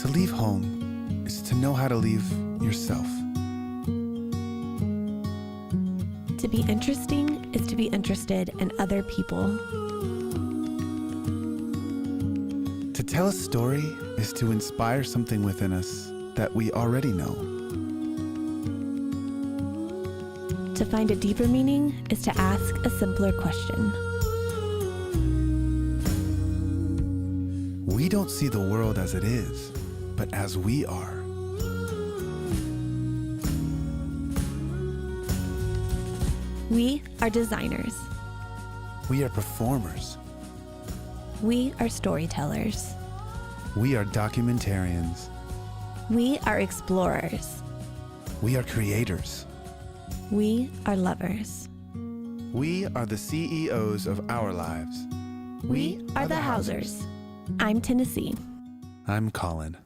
To leave home is to know how to leave yourself. To be interesting is to be interested in other people. To tell a story is to inspire something within us that we already know. To find a deeper meaning is to ask a simpler question. We don't see the world as it is, but as we are. We are designers. We are performers. We are storytellers. We are documentarians. We are explorers. We are creators. We are lovers. We are the CEOs of our lives. We are the Hausers. I'm Tennessee. I'm Collin.